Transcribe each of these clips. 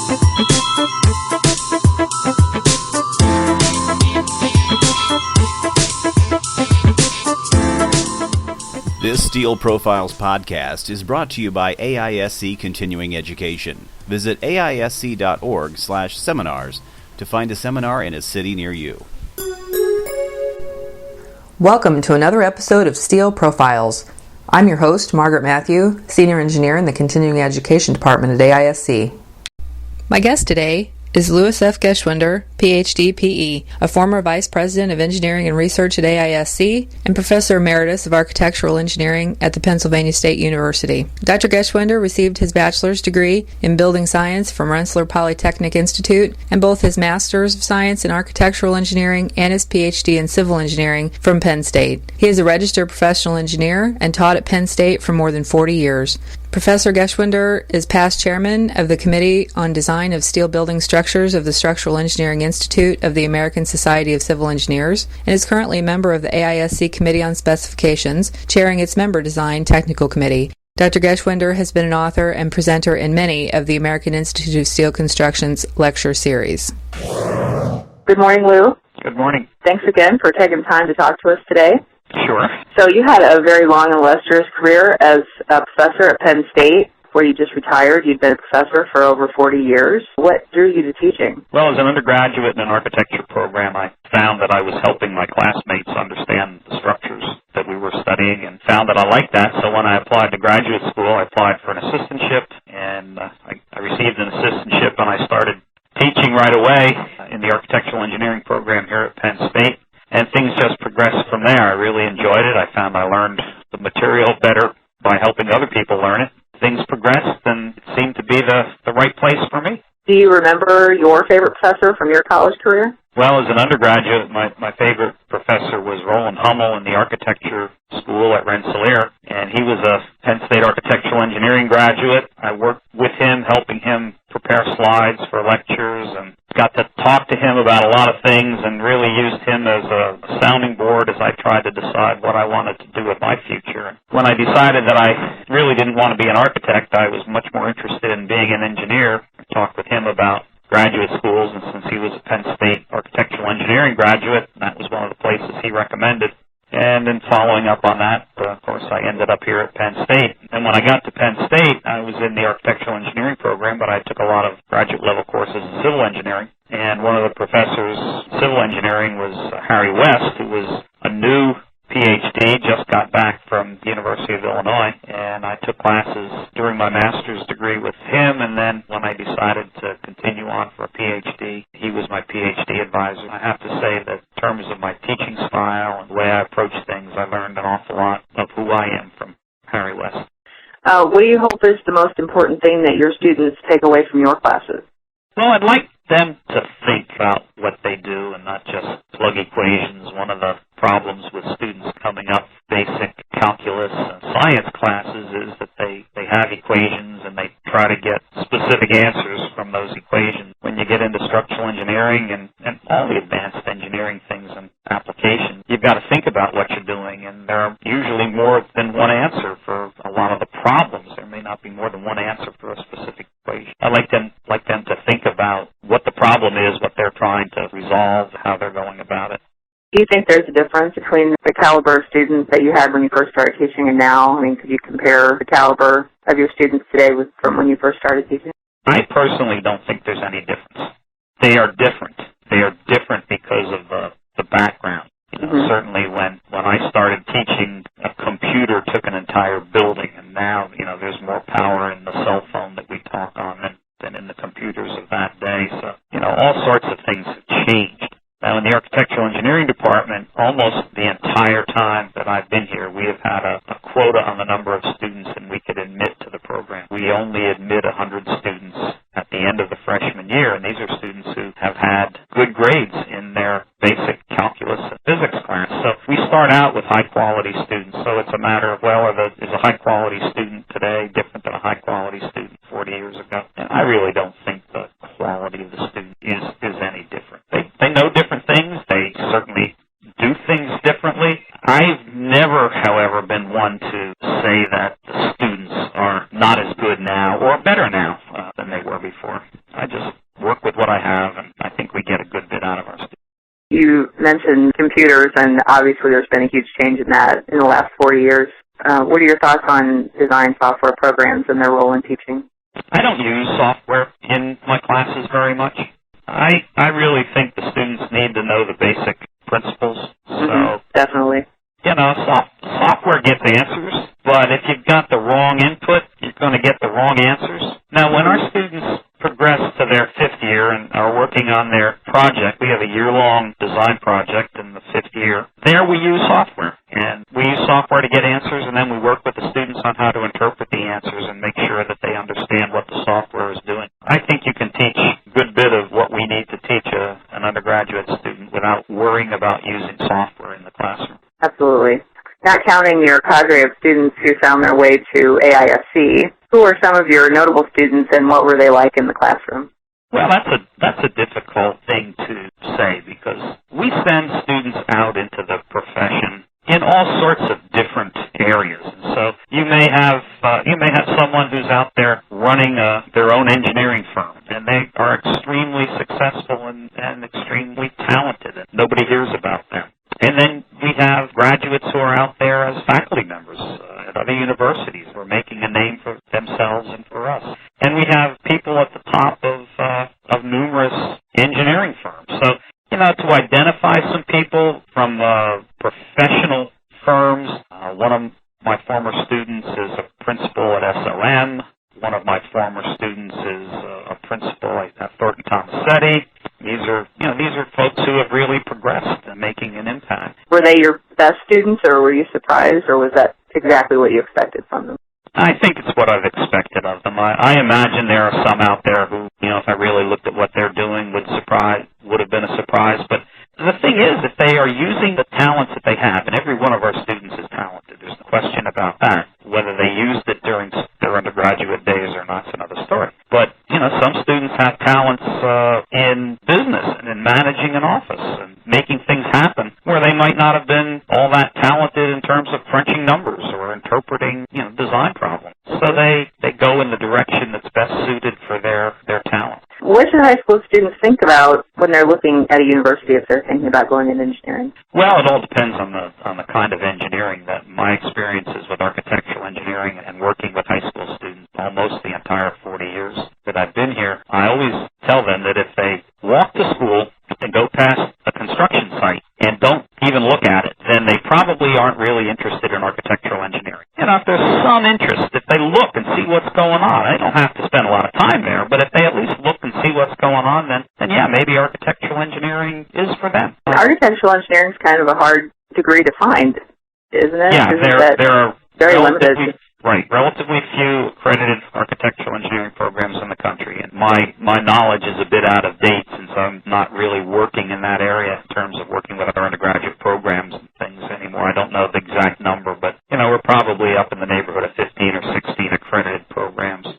This Steel Profiles podcast is brought to you by AISC Continuing Education. Visit aisc.org/seminars to find a seminar in a city near you. Welcome to another episode of Steel Profiles. I'm your host, Margaret Matthew, Senior Engineer in the Continuing Education Department at AISC. My guest today is Louis F. Geschwindner, Ph.D., P.E., a former Vice President of Engineering and Research at AISC and Professor Emeritus of Architectural Engineering at the Penn State University. Dr. Geschwindner received his bachelor's degree in Building Science from Rensselaer Polytechnic Institute and both his Master's of Science in Architectural Engineering and his Ph.D. in Civil Engineering from Penn State. He is a registered professional engineer and taught at Penn State for more than 40 years. Professor Geschwindner is past chairman of the Committee on Design of Steel Building Structures of the Structural Engineering Institute of the American Society of Civil Engineers and is currently a member of the AISC Committee on Specifications, chairing its Member Design Technical Committee. Dr. Geschwindner has been an author and presenter in many of the American Institute of Steel Construction's lecture series. Good morning, Lou. Good morning. Thanks again for taking time to talk to us today. Sure. So you had a very long and illustrious career as a professor at Penn State, where you just retired. You'd been a professor for over 40 years. What drew you to teaching? Well, as an undergraduate in an architecture program, I found that I was helping my classmates understand the structures that we were studying and found that I liked that. So when I applied to graduate school, I applied for an assistantship, and I received an assistantship, and I started teaching right away in the architectural engineering program here at Penn State. And things just progressed from there. I really enjoyed it. I found I learned the material better by helping other people learn it. Things progressed, and it seemed to be the right place for me. Do you remember your favorite professor from your college career? Well, as an undergraduate, my favorite professor was Roland Hummel in the architecture school at Rensselaer, and he was a Penn State architectural engineering graduate. I worked with him, helping him prepare slides for lectures, and got to talk to him about a lot of things and really used him as a sounding board as I tried to decide what I wanted to do with my future. When I decided that I really didn't want to be an architect, I was much more interested in being an engineer. I talked with him about graduate schools, and since he was a Penn State architectural engineering graduate, that was one of the places he recommended. And then following up on that, of course, I ended up here at Penn State. And when I got to Penn State, I was in the architectural engineering program, but I took a lot of graduate-level courses in civil engineering. And one of the professors in civil engineering was Harry West, who was a new Ph.D., just got back from the University of Illinois, and I took classes during my master's degree with him, and then when I decided to continue on for a Ph.D., he was my Ph.D. advisor. I have to say that in terms of my teaching style and the way I approach things, I learned an awful lot of who I am from Harry West. What do you hope is the most important thing that your students take away from your classes? Well, I'd like them to think about what they do and not just plug equations. One of the problems with students coming up basic calculus and science classes is that they have equations and they try to get specific answers from those equations. When you get into structural engineering and all the advanced engineering things and applications, you've got to think about what you're doing, and there are usually more than one answer for a lot of the problems. There may not be more than one answer for a specific equation. I like them to think about what the problem is, what they're trying to resolve, how they're going about it. Do you think there's a difference between the caliber of students that you had when you first started teaching and now? I mean, could you compare the caliber of your students today from when you first started teaching? I personally don't think there's any difference. They are different. They are different because of the background. Certainly when I started teaching, a computer took an entire building, and now, there's more power in the cell phone that we talk on than in the computers of that day. So, all sorts of things have changed. Now, in the architectural engineering department, almost the entire time that I've been here, we have had a quota on the number of students that we could admit to the program. We only admit 100 students at the end of the freshman year, and these are students who have had good grades in their basic calculus and physics class. So we start out with high-quality students, so it's a matter of, is a high-quality student today different than a high-quality student 40 years ago? And I really don't think the quality of the student is any different. They know different things. They certainly do things differently. I've never, however, been one to say that the students are not as good now or better now than they were software before. I just work with what I have, and I think we get a good bit out of our students. You mentioned computers, and obviously there's been a huge change in that in the last 40 years. What are your thoughts on design software programs and their role in teaching? I don't use software in my classes very much. I really think the students need to know the basic principles. So definitely. You know, software gets answers, but if you've got the wrong input, you're going to get the wrong answers. Now, when our students progress to their fifth year and are working on their project, we have a year-long design project in the fifth year. There we use software, and we use software to get answers, and then we work with the students on how to interpret the answers and make sure that they understand what the software is doing. I think you can teach a good bit of what we need to teach an undergraduate student without worrying about using software in the classroom. Absolutely. Not counting your cadre of students who found their way to AISC, who are some of your notable students and what were they like in the classroom? Well, that's a difficult thing to say because we send students out into the profession in all sorts of different areas. So you may have someone who's out there running their own engineering firm, and they are extremely successful and extremely talented, and nobody hears about them. And then we have graduates who are out there as faculty members at other universities who are making a name for themselves and for us. And we have people at the top of numerous engineering firms. So, you know, to identify some people from professional firms, one of my former students is a principal at SOM. One of my former students is a principal at Thornton Tomasetti. These are folks who have really progressed and making an impact. Were they your best students, or were you surprised, or was that exactly what you expected from them? I think it's what I've expected of them. I imagine there are some out there who, you know, if I really looked at what they're doing, would have been a surprise. But the thing is, if they are using the talents that they have, and every one of our students is talented, there's no question about that. Whether they used it during their undergraduate days or not is another story. But, you know, some students have talents in business and in managing an office and making things happen where they might not have been all that talented in terms of crunching numbers or interpreting, you know, design problems. So they go in the direction that's best suited for their talent. What should high school students think about when they're looking at a university if they're thinking about going into engineering? Well, it all depends on the kind of engineering. That my experiences with architectural engineering and working with high school students almost the entire 40 years that I've been here, I always tell them that if they walk to school and go past a construction site and don't even look at it, then they probably aren't really interested in architectural engineering. You know, if there's some interest, if they look and see what's going on, they don't have to spend a lot of time there, but if they at least look and see what's going on, then yeah, maybe architectural engineering is for them. Architectural engineering is kind of a hard degree to find, isn't it? Yeah, there are very limited. Right, relatively few accredited architectural engineering programs in the country, and my knowledge is a bit out of date since I'm not really working in that area in terms of working with our undergraduate programs and things anymore. I don't know the exact number, but, you know, we're probably up in the neighborhood of 15 or 16 accredited programs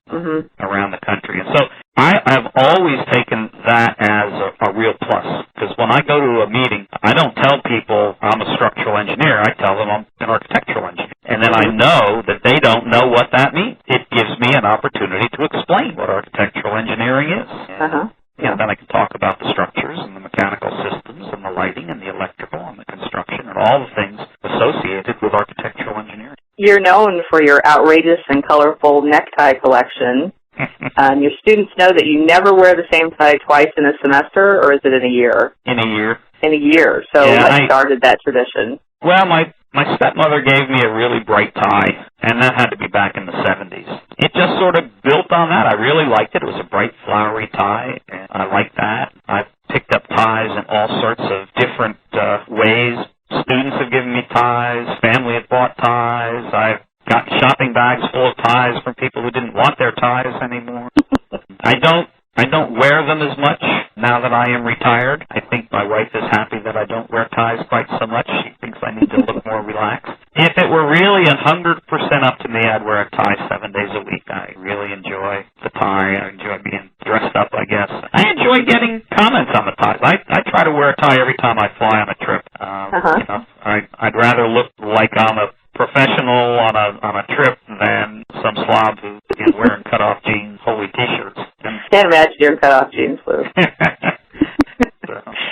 around the country. And so I have always taken that as a real plus, because when I go to a meeting, I don't tell people I'm a structural engineer. I tell them I'm an architectural engineer. And then I know that they don't know what that means. It gives me an opportunity to explain what architectural engineering is. And then I can talk about the structures and the mechanical systems and the lighting and the electrical and the construction and all the things associated with architectural engineering. You're known for your outrageous and colorful necktie collection. Your students know that you never wear the same tie twice in a semester, or is it in a year? In a year. In a year. So what started that tradition? Well, my stepmother gave me a really bright tie, and that had to be back in the 70s. It just sort of built on that. I really liked it. It was a bright, flowery tie, and I liked that. I've picked up ties in all sorts of different ways. Students have given me ties. Family have bought ties. I've got shopping bags full of ties from people who didn't want their ties anymore. I don't wear them as much now that I am retired. I think my wife is happy that I don't wear ties quite so much. She thinks I need to look more relaxed. If it were really 100% up to me, I'd wear a tie 7 days a week. I really enjoy the tie. I enjoy being dressed up, I guess. I enjoy getting comments on the ties. I try to wear a tie every time I fly on a trip. You know, I'd rather look like I'm a professional on a trip than some slob who's wearing cut-off jeans, holy T-shirts. And Can't imagine you're cut off jeans, Lou.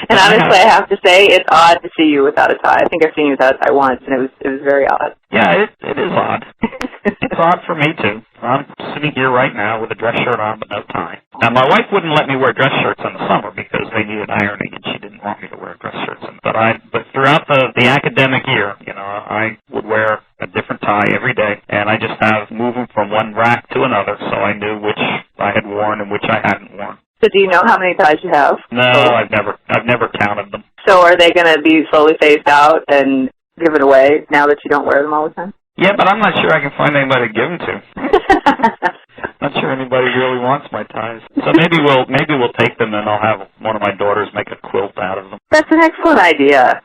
And honestly, I have to say, it's odd to see you without a tie. I think I've seen you without a tie once, and it was very odd. Yeah, it is odd. It's odd for me, too. I'm sitting here right now with a dress shirt on but no tie. Now, my wife wouldn't let me wear dress shirts in the summer because they needed ironing, and she didn't want me to wear dress shirts. But throughout the academic year, I would wear a different tie every day, and I just have moving from one rack to another, so I knew which I had worn and which I hadn't worn. So do you know how many ties you have? No, I've never counted them. So are they going to be slowly phased out and given away now that you don't wear them all the time? Yeah, but I'm not sure I can find anybody to give them to. Not sure anybody really wants my ties. So maybe we'll take them, and I'll have one of my daughters make a quilt out of them. That's an excellent idea.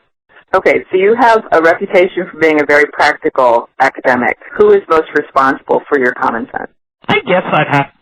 Okay, so you have a reputation for being a very practical academic. Who is most responsible for your common sense? I guess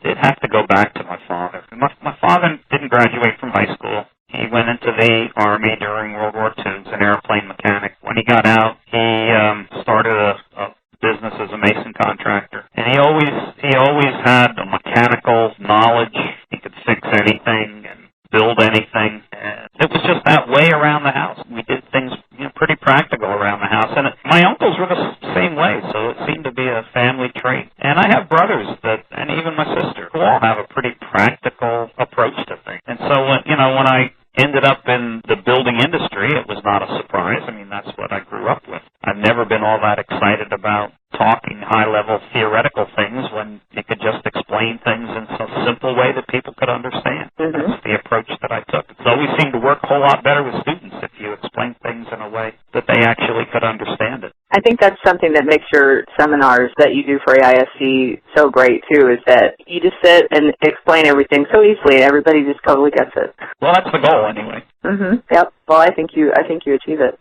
it'd have to go back to my father. My father didn't graduate from high school. He went into the Army during World War II. He was an airplane mechanic. When he got out, he started a business as a mason contractor. And he always had a mechanical knowledge. He could fix anything and build anything. And it was just that way around the house. We did things pretty practical around the house. And my uncles were the same way, so it seemed to be a family trait. And I have brothers and even my sister, who all have a pretty practical approach to things. And so when I ended up in the building industry, it was not a surprise. I mean, that's what I grew up with. I've never been all that excited about talking high-level theoretical things when you could just explain things in some simple way that people could understand. Mm-hmm. That's the approach that I took. It's always seemed to work a whole lot better with students if you explain things in a way that they actually could understand it. I think that's something that makes your seminars that you do for AISC so great, too, is that you just sit and explain everything so easily and everybody just totally gets it. Well, that's the goal, anyway. Mm-hmm. Yep. Well, I think you achieve it.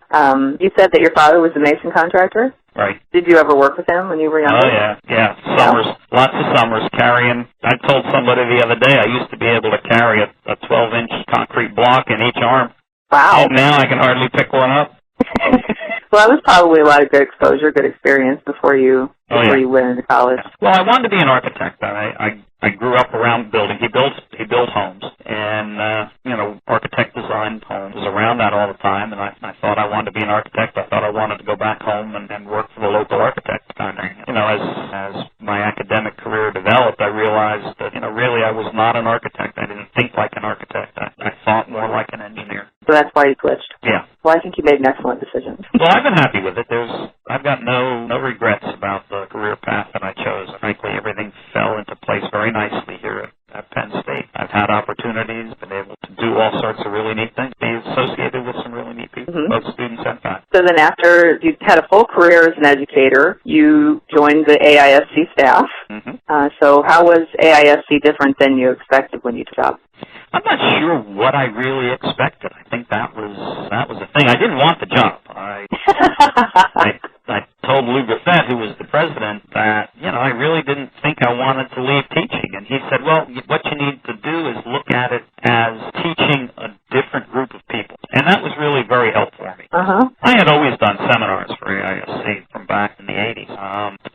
You said that your father was a mason contractor? Right. Did you ever work with him when you were younger? Oh, yeah. Summers, lots of summers carrying. I told somebody the other day I used to be able to carry a 12-inch concrete block in each arm. Wow. And now I can hardly pick one up. Well, that was probably a lot of good exposure, good experience before you went into college. Well, I wanted to be an architect. I grew up around building. He built homes, and architect designed homes. I was around that all the time, and I thought I wanted to be an architect. I thought I wanted to go back home and work for the local architect kind of. As my academic career developed, I realized that really I was not an architect. I didn't think like an architect. I thought more like an engineer. So that's why you switched. Yeah. Well, I think you made an excellent decision. Well, I've been happy with it. I've got no regrets about the career path that I chose. Frankly, everything fell into place very nicely here at Penn State. I've had opportunities, been able to do all sorts of really neat things, be associated with some really neat people, both students and faculty. So then after you had a full career as an educator, you joined the AISC staff. Mm-hmm. So how was AISC different than you expected when you took the job? I'm not sure what I really expected. I think that was the thing. I didn't want the job. I told Lou Griffith, who was the president, that, I really didn't think I wanted to leave teaching. And he said, well, what you need to do is look at it as teaching a different group of people. And that was really very helpful for me. Uh-huh. I had always done seminars for AISC from back in the 80s.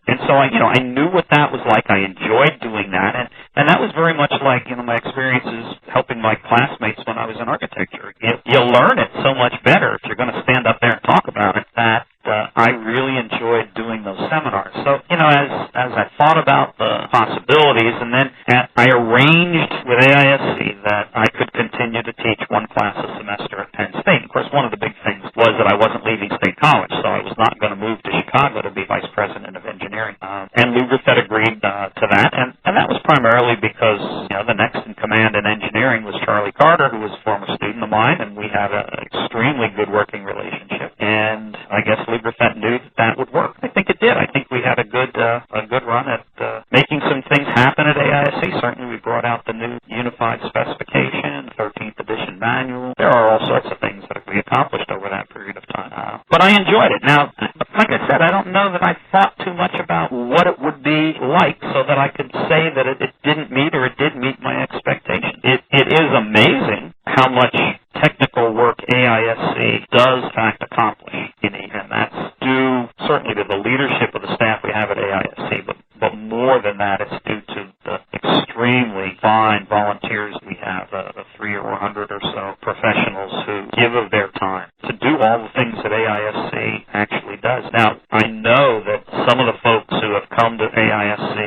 And so I knew what that was like. I enjoyed doing that. And that was very much like, my experiences helping my classmates when I was in architecture. You'll learn it so much better if you're going to stand up there and talk about it that I really enjoyed doing those seminars. So, as I thought about the possibilities, and then I arranged with AISC that I could continue to teach one class a semester at Penn State. Of course, one of the big things was that I wasn't leaving State College, so I was not going to move to Chicago to be vice president of engineering. And Lou Griffith agreed to that, and that was primarily because, the next in command in engineering was Charlie Carter, who was a former student of mine, and we had an extremely good working relationship. And I guess Lou Griffith knew that would work. I think it did. I think we had a good run at making some things happen at AISC. Certainly we brought out the new unified specification, 13th edition manual. There are all sorts of things that we accomplished over that period of time. But I enjoyed it. Now, like I said, I don't know that I thought too much about what it would be like so that I could say that it didn't meet or it did meet my expectations. It is amazing how much technical work AISC does in fact accomplish, and that's due certainly to the leadership of the staff we have at AISC, but more than that, it's due to the extremely fine volunteers we have, 300 or 400 or so professionals who give of their time to do all the things that AISC actually does. Now, I know that some of the folks who have come to AISC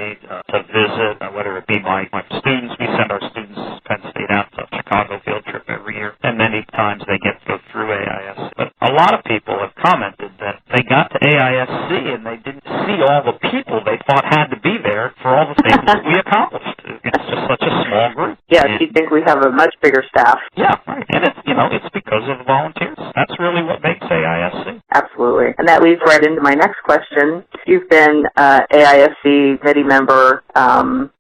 to visit, whether it be my students, we send our students Penn State out to a Chicago field trip every year, and many times they get to go through AISC. But a lot of people have commented that they got to AISC and they didn't see all the people they thought had to be there for all the things that we accomplished. It's just such a small group. Yeah, you think we have a much bigger staff. Yeah, right. And it's because of the volunteers. That's really what makes AISC. Absolutely. And that leads right into my next question. You've been AISC committee member,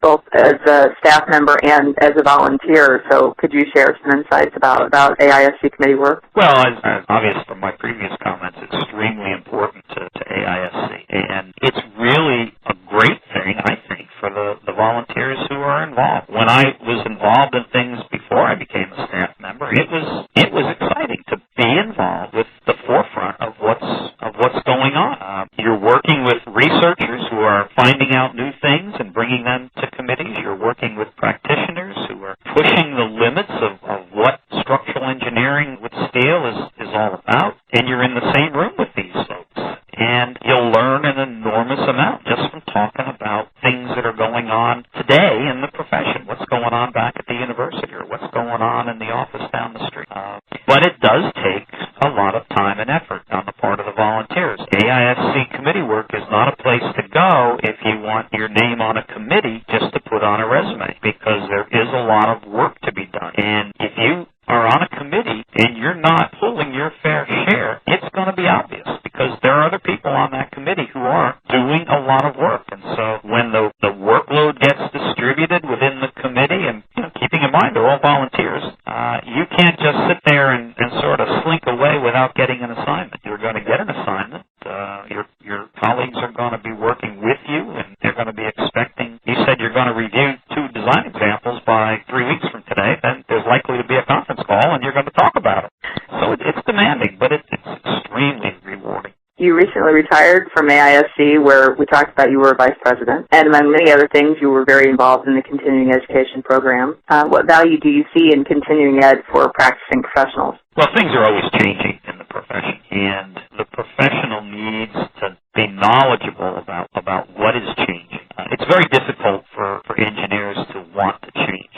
both as a staff member and as a volunteer. So could you share some insights about AISC committee work? Well, as obvious from my previous comments, it's extremely important to AISC. And it's really a great thing, I think, for the volunteers who are involved. When I was involved in things before I became a staff member, it was exciting to be involved with the forefront of what's going on. You're working with researchers who are finding out new things and bringing them to committees. You're working with practitioners who are pushing the limits of what structural engineering with steel is all about. And you're in the same room with these folks. And you'll learn an enormous amount just from talking about things that are going on today in the profession, what's going on back at the university or what's going on in the office down the street. But it does take a lot of time and effort on the part of the volunteers. AISC committee work is not a place to go if you want your name on a committee just to put on a resume, because there is a lot of work to be done. And if you are on a committee and you're not pulling your fair share, it's going to be obvious, because there are other people on that committee who are doing a lot of work. And so when the workload gets distributed within the committee, and keeping in mind they're all volunteers, you can't just sit there and sort of slink away without getting an assignment. You're going to get an assignment. Your colleagues are going to be working with you, and they're going to be expecting. You said you're going to review 2 design examples by 3 weeks from today. Then there's likely to be a conference call, and you're going to talk about it. So it's demanding, but it's extremely rewarding. You recently retired from AISC, where we talked about you were a vice president, and among many other things, you were very involved in the continuing education program. What value do you see in continuing ed for practicing professionals? Well, things are always changing in the profession, and the professional needs to be knowledgeable about what is changing. It's very difficult for engineers to want to change.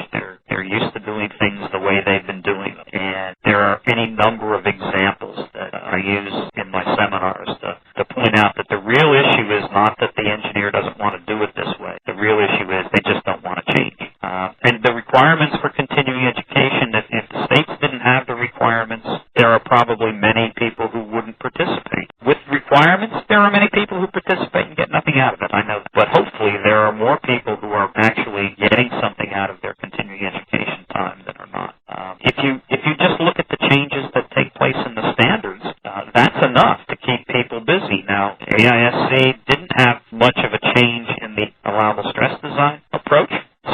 They're used to doing things the way they've been doing them, and there are any number of examples that I use in my seminars to point out that the real issue is not that the engineer doesn't want to do it this way. The real issue is they just don't want to change. And the requirements for continuing education, if the states didn't have the requirements, there are probably many people who wouldn't participate. With requirements, there are many people who participate and get nothing out of it, I know. But hopefully there are more people who are actually getting something out of their continuing education time than are not. If you just look at the changes that take place in the standards, that's enough to keep people busy. Now, AISC didn't have much of a change in the allowable stress design approach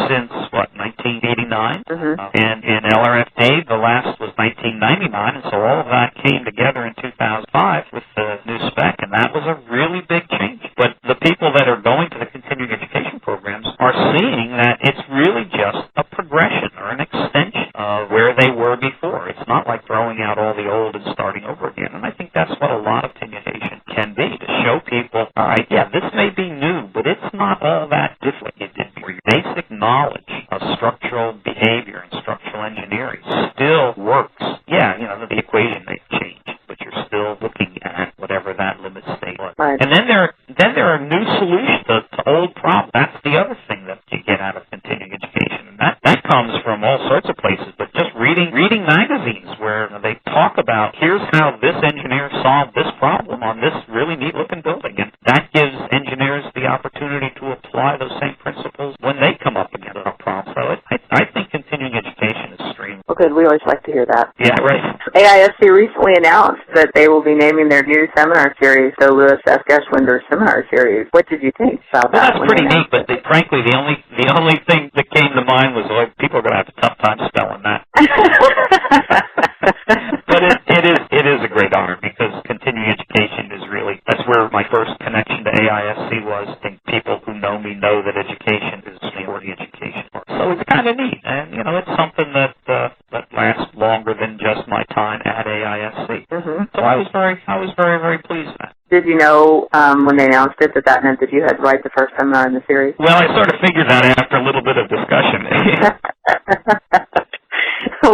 since, 1989? Mm-hmm. And in LRFD, the last was 1999, and so all of that came together in 2005 with the new spec, and that was a really big change. But the people that are going to the continuing education programs are seeing that it's really just a progression or an extension of where they were before. It's not like throwing out all the old and starting over again, and I think that's what a lot of continuation can be, to show people, all right, yeah, this may be new, but it's not all that different. It did for your basic knowledge of structural behavior and structural engineering still works. Yeah, the equation may have changed, but you're still looking at whatever that limit state was. Right. And then there are new solutions to old problems. That's the other thing that you get out of continuing education, and that comes from all sorts of places. But just reading magazines where they talk about, here's how this engineer solved this problem on this really neat looking building, and that gives engineers the opportunity to apply those same principles when they come up against a problem. So I think continuing education is extreme. Well, good. We always like to hear that. Yeah, right. AISC recently announced that they will be naming their new seminar series the Louis F. Geschwindner Seminar Series. What did you think about that? Well, that's pretty neat, but frankly, the only thing that came to mind was, people are going to have a tough time spelling that. But it is a great honor, because continuing education is really, that's where my first connection to AISC was. I think people who know me know that education is supporting education. So it's kind kind of neat, and it's something that lasts longer than just my time at AISC. Mm-hmm. So I was very, very pleased with that. Did you know when they announced it that meant that you had to write the first seminar in the series? Well, I sort of figured that after a little bit of discussion.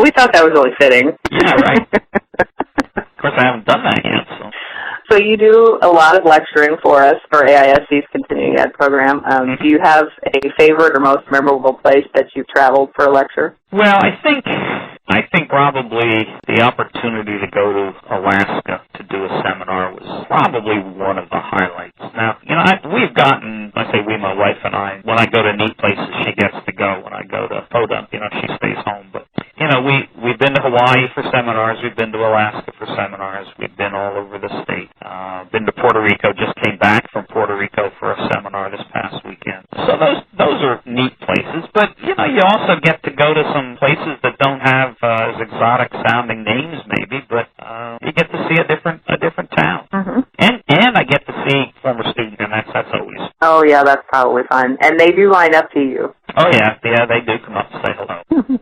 We thought that was really fitting. Yeah, right. Of course, I haven't done that yet, so. So you do a lot of lecturing for us for AISC's Continuing Ed program. Do you have a favorite or most memorable place that you've traveled for a lecture? Well, I think probably the opportunity to go to Alaska to do a seminar was probably one of the highlights. Now, we've gotten, I say we, my wife and I, when I go to neat places, she gets to go. When I go to Podunk, she stays home. But, we've been to Hawaii for seminars. We've been to Alaska for seminars. We've been all over the state. Been to Puerto Rico, just came back from Puerto Rico for a seminar this past weekend. So those are neat places. But, you also get to go to some places that don't have as exotic sounding names maybe, but you get to see a different town. Mm-hmm. And I get to see former students, and that's always. Oh yeah, that's probably fun. And they do line up to you. Oh yeah, they do come up and say hello.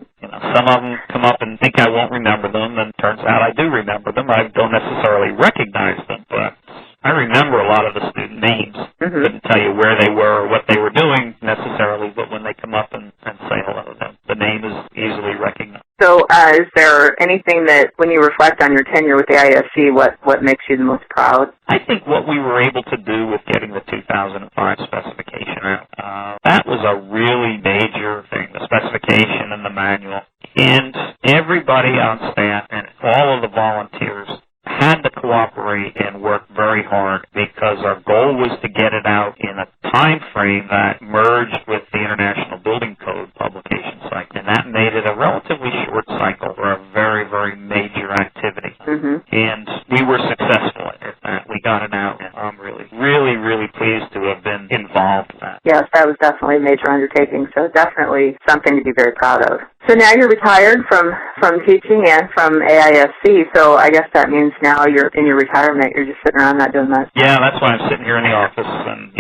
Some of them come up and think I won't remember them, and turns out I do remember them. I don't necessarily recognize them, but I remember a lot of the student names. Mm-hmm. Couldn't tell you where they were or what they were doing necessarily, but when they come up and say hello, the name is easily recognized. So is there anything that, when you reflect on your tenure with the AISC, what makes you the most proud? I think what we were able to do with getting the 2005 specification out, that was a really major thing, the specification and the manual. And everybody on staff and all of the volunteers had to cooperate and work very hard because our goal was to get it out in a time frame that merged with the International Building Code publication cycle. And that made it a relatively short cycle for a very, very major activity. Mm-hmm. And we were successful at that. We got it out, and I'm really, really, really pleased to have been involved in that. Yes, that was definitely a major undertaking, so definitely something to be very proud of. So now you're retired from teaching and from AISC, so I guess that means now you're in your retirement, you're just sitting around not doing much. Yeah, that's why I'm sitting here in the office, and,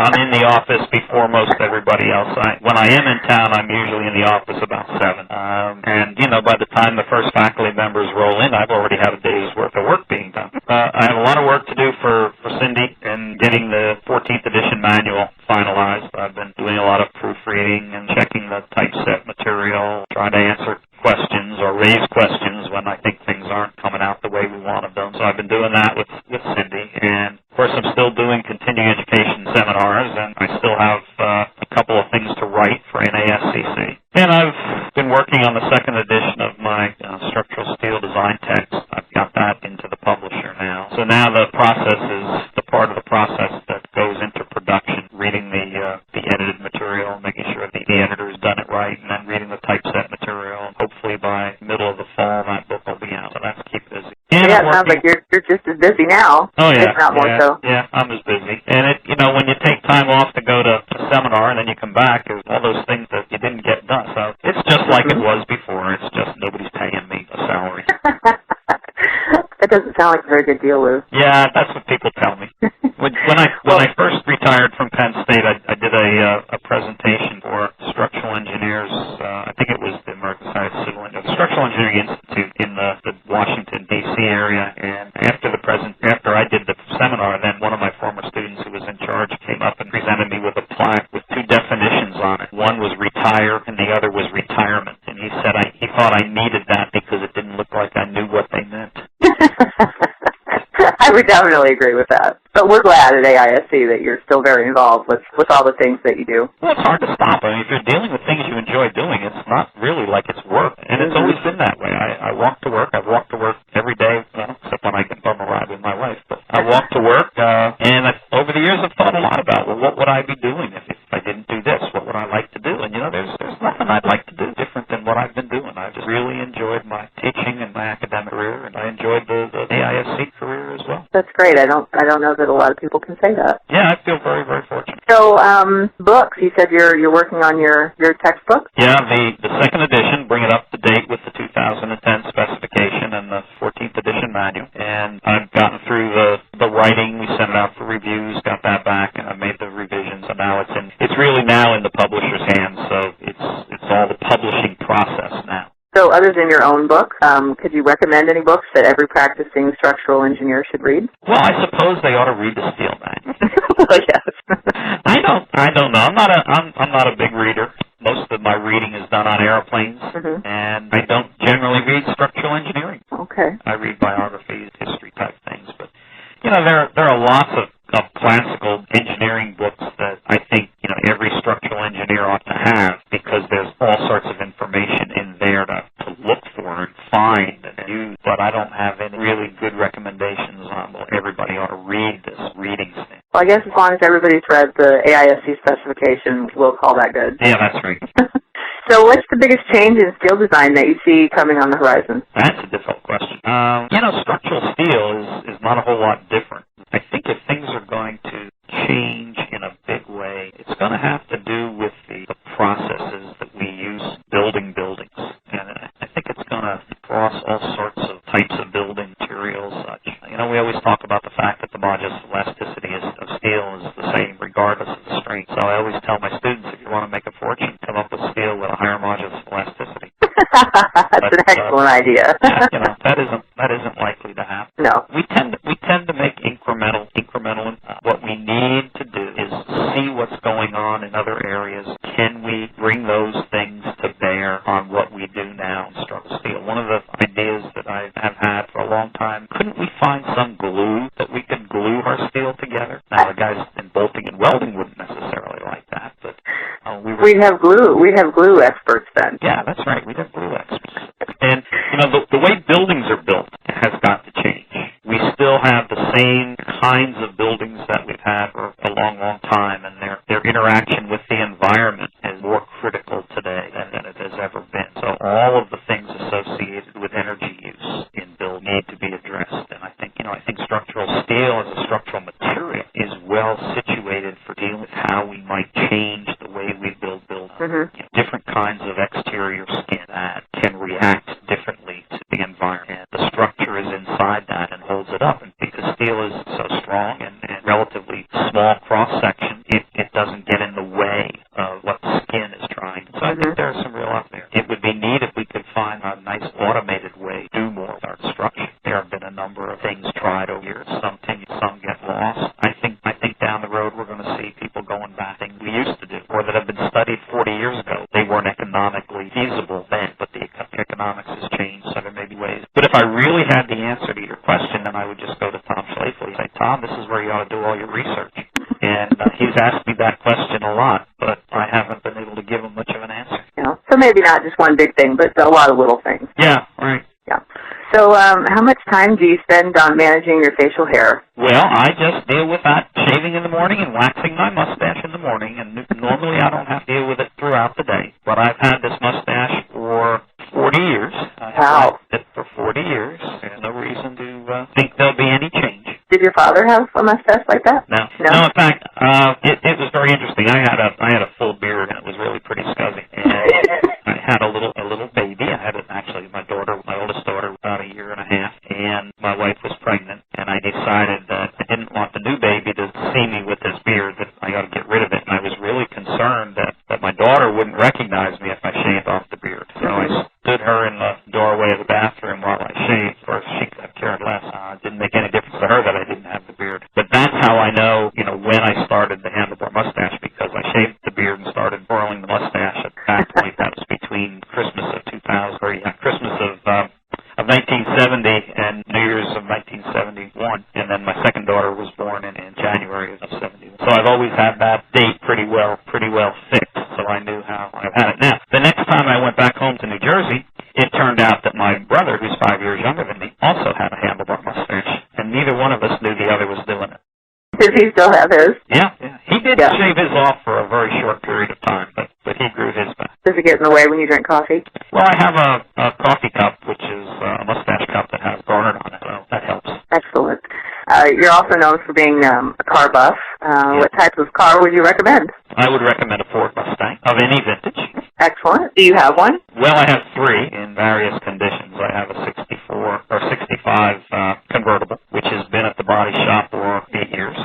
I'm in the office before most everybody else. When I am in town, I'm usually in the office about 7. And, by the time the first faculty members roll in, I've already had a day's worth of work being done. I have a lot of work to do for Cindy in getting the 14th edition manual finalized. I've been doing a lot of proofreading and checking the typeset material, trying to answer questions or raise questions when I think things aren't coming out the way we wanted them. So I've been doing that with Cindy. And, of course, I'm still doing continuing education seminars, and I still have a couple of things to write for NASCC. And I've been working on the second edition of my structural steel design text. I've got that into the publisher now. So now the process is the part of the process that goes into production, reading the edited material, making sure the editor's done it right, and then reading the typeset material. Hopefully by middle of the fall, that book will be out. So that's keep busy. And yeah, it sounds like you're just as busy now. Oh yeah, if not more so. Yeah, I'm as busy. And when you take time off to go to a seminar and then you come back, there's all those things that you didn't get done. So it's just like it was before. It's just nobody's paying me a salary. That doesn't sound like a very good deal, Lou. Yeah, that's what people tell me. When I first retired from Penn State, I did a presentation for structural engineers. I think it was the American Society of Civil Engineers, the Structural Engineering Institute in the Washington D.C. area. And after I did the seminar, then one of my former students who was in charge came up and presented me with a plaque with 2 definitions on it. One was retire, and the other was retirement. And he said he thought I needed that because it didn't look like I knew what they meant. I would definitely agree with that. But we're glad at AISC that you're still very involved with all the things that you do. Well, it's hard to stop. I mean, if you're dealing with things you enjoy doing, it's not really like it's work. And it's always been that way. I walk to work. I've walked to work every day, except when I can bum a ride with my wife. But I walk to work, and over the years I've thought a lot about, what would I be doing if I didn't do this? What would I like to do? And, there's nothing I'd like to do different than what I've been doing. I just really enjoyed my teaching and my academic career, and I enjoyed the AISC career as well. That's great. I don't know that a lot of people can say that. Yeah, I feel very, very fortunate. So, books. You said you're working on your textbook? Yeah, the second edition, bring it up to date with the 2010 specification and the 14th edition manual. And I've gotten through the writing. We sent it out for reviews, got that back, and I made the revisions. So now it's really now in the publisher's hands. So it's all the publishing process now. So other than your own book, could you recommend any books that every practicing structural engineer should read? Well, I suppose they ought to read the Steel Manual. Yes. I don't know. I'm not a big reader. Most of my reading is done on airplanes, and I don't generally read structural engineering. Okay. I read biographies, history type things, but there are lots of classical engineering books that I think every structural engineer ought to have, because there's all sorts of information in there to look for and find and use. But I don't have any really good recommendations on, well, everybody ought to read this reading thing. Well, I guess as long as everybody's read the AISC specification, we'll call that good. Yeah, that's right. So what's the biggest change in steel design that you see coming on the horizon? That's a difficult question. Structural steel is not a whole lot different. I think if things are going to change in a big way, it's going to have to do with the processes that we use building buildings. And I think it's going to cross all sorts of types of building materials, such. We always talk about the fact that the modulus elasticity of steel is the same regardless of the strength. So I always tell my students, if you want to make a fortune, come up with steel with a higher modulus elasticity. That's an excellent idea. that isn't likely to happen. No. We tend to make incremental. What we need to do is see what's going on in other areas. Can we bring those things to bear on what we do now in structural steel? One of the ideas that I have had for a long time, couldn't we find some glue that we could glue our steel together? Now, the guys in bolting and welding wouldn't necessarily like that, but we have glue experts then. Yeah, that's right. We have glue experts. And, the way buildings are built has got to change. We still have the same kinds of buildings that we've had for a long, long time, and their interaction with the environment is more critical today than it has ever been. So all of the things associated with energy use in build need to be addressed. And I think structural steel as a structural material is well situated for dealing with how we might change the way we build buildings. Different kinds of exterior skin that can react differently to the environment. The structure is inside that and holds it up. And because steel is so strong and relatively small cross-section, it doesn't get in the way of what the skin is trying. So I think there's some real up there. It would be neat if we could find a nice automated way to do more with our construction. There have been a number of things tried over years. Some get lost. I think down the road we're going to see people going back to things we used to do or that have been studied 40 years ago. They weren't economically feasible then, but the economics has changed, so there may be ways. But if I really had the answer to your question, then I would just go to Tom Schlafly and say, Tom, this is where you ought to do all your research. And he's asked me that question a lot, but I haven't been able to give him much of an answer. So maybe not just one big thing, but a lot of little things. Yeah, right. Yeah. So how much time do you spend on managing your facial hair? Well, I just deal with that shaving in the morning and waxing my mustache in the morning, and normally I don't have to deal with it throughout the day. But I've had this mustache for 40 years. I've had it for 40 years. There's no reason to think there'll be any change. Did your father have a mustache like that? No. In fact, it was very interesting. I had a full beard, and it was really pretty scuzzy. And I had a little baby. I had actually my oldest daughter, about a year and a half, and my wife was pregnant. And I decided that I didn't want the new baby to see me with this beard. That I got to get rid of it. And I was really concerned that my daughter wouldn't recognize me if I shaved off the beard. So I stood her in the doorway of the bathroom while I shaved. Of course, she cared less. It didn't make any difference to her that I didn't have the beard. But that's how I know, when I started the handlebar mustache, because I shaved the beard and started twirling the mustache at that point. That was between Christmas of 1970 and New Year's of 1971. And then my second daughter was born in January of 71. So I've always had that date pretty well fixed. So I knew how I've had it. Now, the next time I went back home to New Jersey, it turned out that my brother, who's 5 years younger than me, also had a handlebar mustache. And neither one of us knew the other was doing it. Does he still have his? Yeah. He did shave his off for a very short period of time, but he grew his back. Does it get in the way when you drink coffee? Well, I have a coffee cup, which is a mustache cup that has garnet on it, so that helps. Excellent. You're also known for being a car buff. What type of car would you recommend? I would recommend a Ford Mustang of any vintage. Excellent. Do you have one? Well, I have three in various conditions. I have a 64 or 65 convertible, which has been at the body shop for 8 years.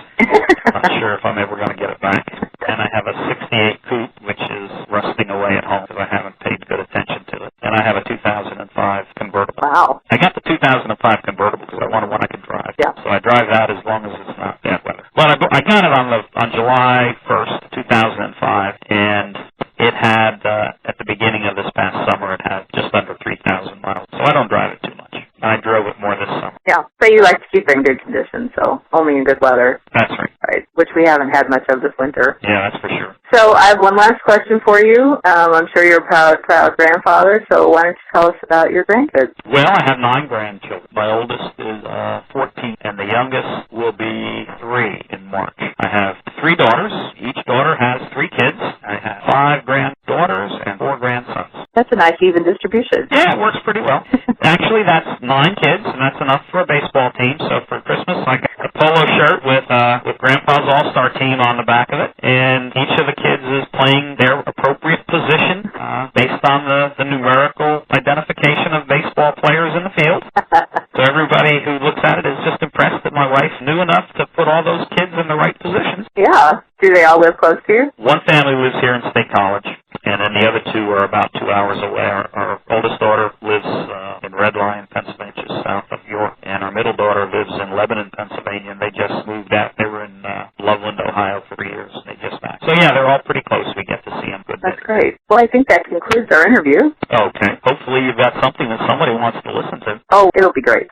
Not sure if I'm ever going to get it back. And I have a 68 coupe, which is rusting away at home because I haven't bring in good weather. That's right. Right, which we haven't had much of this winter. Yeah, that's for sure. So I have one last question for you. I'm sure you're a proud grandfather, so why don't you tell us about your grandkids? Well, I have 9 grandchildren. My oldest is 14, and the youngest will be 3 in March. I have 3 daughters. Each daughter has 3 kids. I have 5 granddaughters and 4 grandsons. That's a nice even distribution. Yeah, it works pretty well. Actually, that's 9 kids, and that's enough for a baseball team. So for Christmas, I got a polo shirt with Grandpa's All-Star team on the back of it, and each of the kids is playing their appropriate position based on the numerical identification of baseball players in the field. So everybody who looks at it is just impressed that my wife knew enough to put all those kids in the right positions. Yeah. Do they all live close to you? One family lives here in State College, and then the other 2 are about 2 hours away. Our oldest daughter lives in Red Lion, Pennsylvania, just south of York, and our middle daughter lives in Lebanon, Pennsylvania, and they just moved out. They were in Loveland, Ohio for 3 years, and they just back. So yeah, they're all pretty close. We get to see them. That's great. Well, I think that concludes our interview. Okay. Hopefully you've got something that somebody wants to listen to. Oh, it'll be great.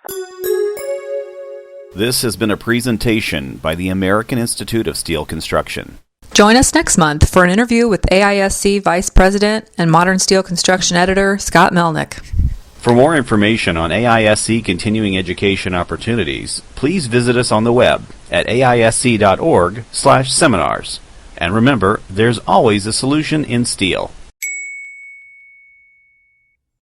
This has been a presentation by the American Institute of Steel Construction. Join us next month for an interview with AISC Vice President and Modern Steel Construction Editor Scott Melnick. For more information on AISC continuing education opportunities, please visit us on the web at aisc.org/seminars. And remember, there's always a solution in steel.